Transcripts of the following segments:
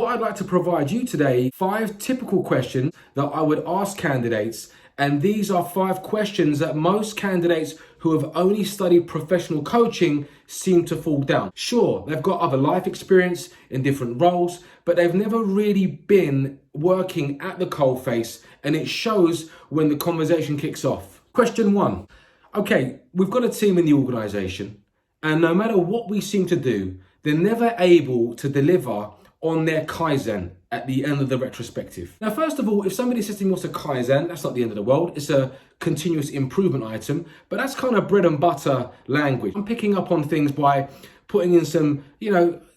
What I'd like to provide you today, 5 typical questions that I would ask candidates. And these are 5 questions that most candidates who have only studied professional coaching seem to fall down. Sure, they've got other life experience in different roles, but they've never really been working at the coalface, and it shows when the conversation kicks off. Question 1. Okay, we've got a team in the organization, and no matter what we seem to do, they're never able to deliver on their Kaizen at the end of the retrospective. Now, first of all, if somebody says to me what's a Kaizen, that's not the end of the world. It's a continuous improvement item, but that's kind of bread and butter language. I'm picking up on things by putting in some,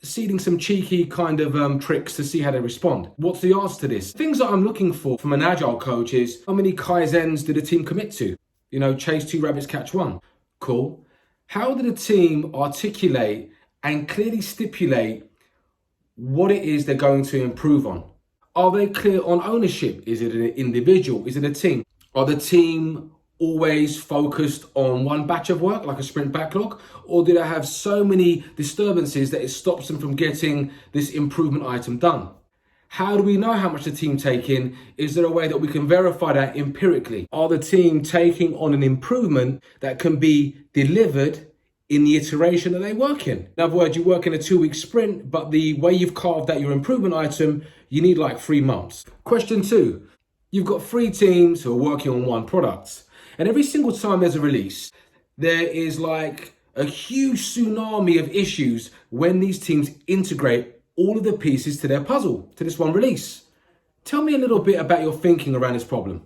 seeding some cheeky kind of tricks to see how they respond. What's the answer to this? Things that I'm looking for from an agile coach is, how many Kaizens did a team commit to? Chase 2 rabbits, catch 1. Cool. How did a team articulate and clearly stipulate what it is they're going to improve on? Are they clear on ownership? Is it an individual? Is it a team? Are the team always focused on one batch of work, like a sprint backlog? Or do they have so many disturbances that it stops them from getting this improvement item done? How do we know how much the team take in? Is there a way that we can verify that empirically? Are the team taking on an improvement that can be delivered in the iteration that they work in? In other words, you work in a 2-week sprint, but the way you've carved out your improvement item, you need like 3 months. Question 2, you've got 3 teams who are working on one product. And every single time there's a release, there is like a huge tsunami of issues when these teams integrate all of the pieces to their puzzle, to this one release. Tell me a little bit about your thinking around this problem.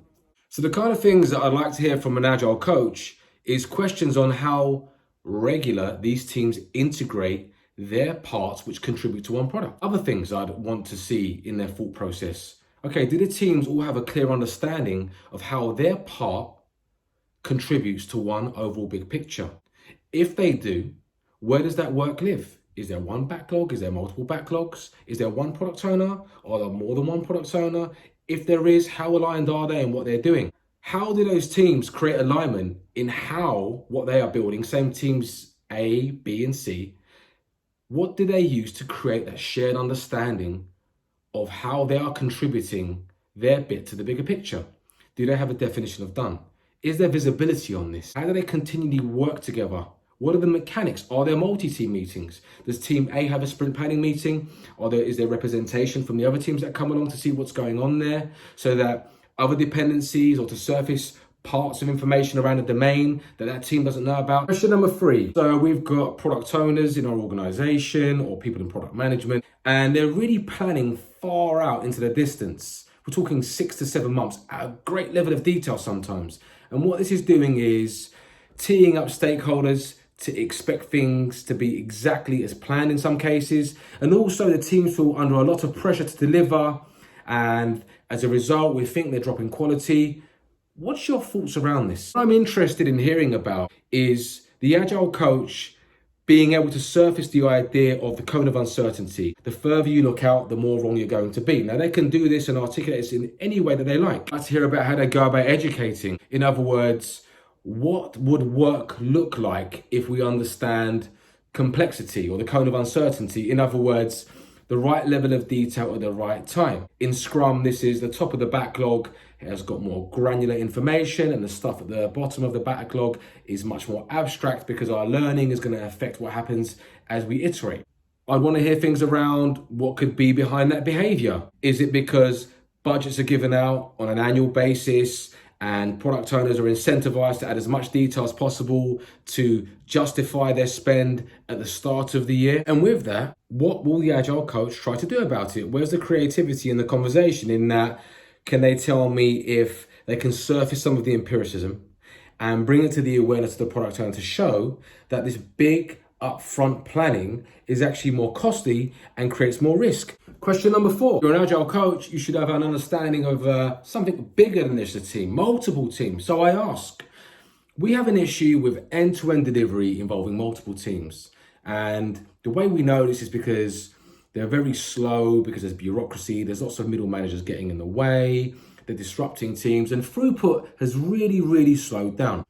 So the kind of things that I'd like to hear from an agile coach is questions on how regular these teams integrate their parts which contribute to one product. Other things I'd want to see in their thought process. Okay, do the teams all have a clear understanding of how their part contributes to one overall big picture? If they do, where does that work live? Is there one backlog? Is there multiple backlogs? Is there one product owner? Are there more than one product owner? If there is, how aligned are they in what they're doing? How do those teams create alignment in what they are building? Same teams A, B, and C. What do they use to create that shared understanding of how they are contributing their bit to the bigger picture? Do they have a definition of done? Is there visibility on this? How do they continually work together? What are the mechanics? Are there multi-team meetings? Does team A have a sprint planning meeting? Is there representation from the other teams that come along to see what's going on there, so that other dependencies, or to surface parts of information around a domain that team doesn't know about? Question number 3. So we've got product owners in our organization, or people in product management, and they're really planning far out into the distance. We're talking 6 to 7 months at a great level of detail sometimes. And what this is doing is teeing up stakeholders to expect things to be exactly as planned in some cases. And also the teams feel under a lot of pressure to deliver. And as a result, we think they're dropping quality. What's your thoughts around this? What I'm interested in hearing about is the agile coach being able to surface the idea of the cone of uncertainty. The further you look out, the more wrong you're going to be. Now, they can do this and articulate this in any way that they like. I'd like to hear about how they go about educating. In other words, what would work look like if we understand complexity, or the cone of uncertainty? In other words, the right level of detail at the right time. In Scrum, this is the top of the backlog. It has got more granular information, and the stuff at the bottom of the backlog is much more abstract, because our learning is going to affect what happens as we iterate. I want to hear things around what could be behind that behavior. Is it because budgets are given out on an annual basis and product owners are incentivized to add as much detail as possible to justify their spend at the start of the year? And with that, what will the agile coach try to do about it? Where's the creativity in the conversation? In that, can they tell me if they can surface some of the empiricism and bring it to the awareness of the product owner to show that this big upfront planning is actually more costly and creates more risk? Question number 4. You're an agile coach, you should have an understanding of something bigger than this, a team, multiple teams. So I ask, we have an issue with end-to-end delivery involving multiple teams. And the way we know this is because they're very slow, because there's bureaucracy, there's lots of middle managers getting in the way, they're disrupting teams, and throughput has really, really slowed down.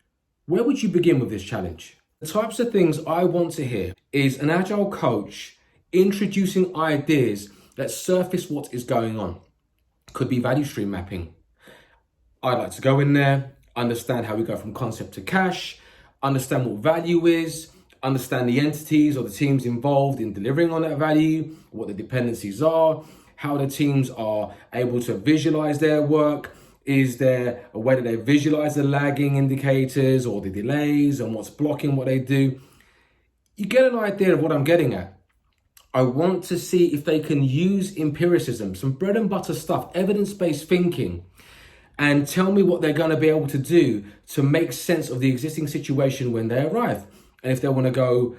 Where would you begin with this challenge? The types of things I want to hear is an agile coach introducing ideas Let's surface what is going on. Could be value stream mapping. I'd like to go in there, understand how we go from concept to cash, understand what value is, understand the entities or the teams involved in delivering on that value, what the dependencies are, how the teams are able to visualize their work. Is there a way that they visualize the lagging indicators or the delays and what's blocking what they do? You get an idea of what I'm getting at. I want to see if they can use empiricism, some bread and butter stuff, evidence-based thinking, and tell me what they're going to be able to do to make sense of the existing situation when they arrive. And if they want to go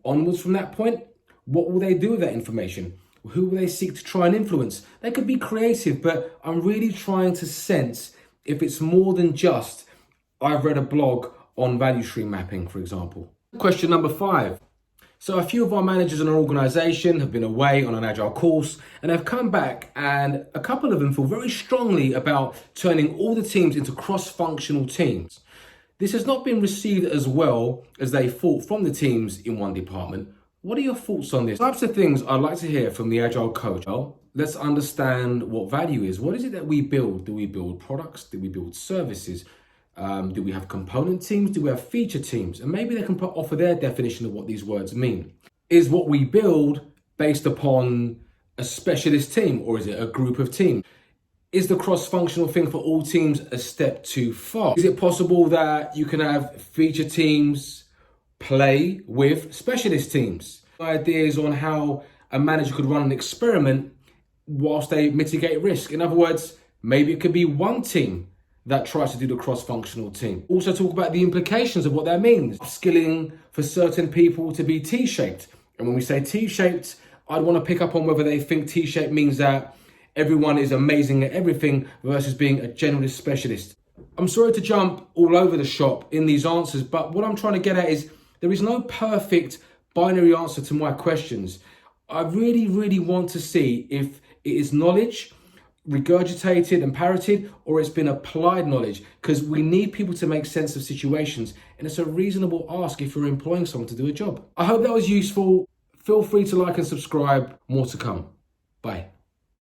onwards from that point, what will they do with that information? Who will they seek to try and influence? They could be creative, but I'm really trying to sense if it's more than just, I've read a blog on value stream mapping, for example. Question number 5. So a few of our managers in our organization have been away on an agile course and have come back, and a couple of them feel very strongly about turning all the teams into cross-functional teams. This has not been received as well as they thought from the teams in one department. What are your thoughts on this? Types of things I'd like to hear from the agile coach. Well, let's understand what value is. What is it that we build? Do we build products? Do we build services? Do we have component teams? Do we have feature teams? And maybe they can offer their definition of what these words mean. Is what we build based upon a specialist team, or is it a group of teams? Is the cross-functional thing for all teams a step too far? Is it possible that you can have feature teams play with specialist teams? Ideas on how a manager could run an experiment whilst they mitigate risk. In other words, maybe it could be one team that tries to do the cross-functional team. Also talk about the implications of what that means. Skilling for certain people to be T-shaped. And when we say T-shaped, I'd want to pick up on whether they think T-shaped means that everyone is amazing at everything versus being a generalist specialist. I'm sorry to jump all over the shop in these answers, but what I'm trying to get at is there is no perfect binary answer to my questions. I really, really want to see if it is knowledge regurgitated and parroted, or it's been applied knowledge, because we need people to make sense of situations, and it's a reasonable ask if you're employing someone to do a job. I hope that was useful. Feel free to like and subscribe. More to come. Bye.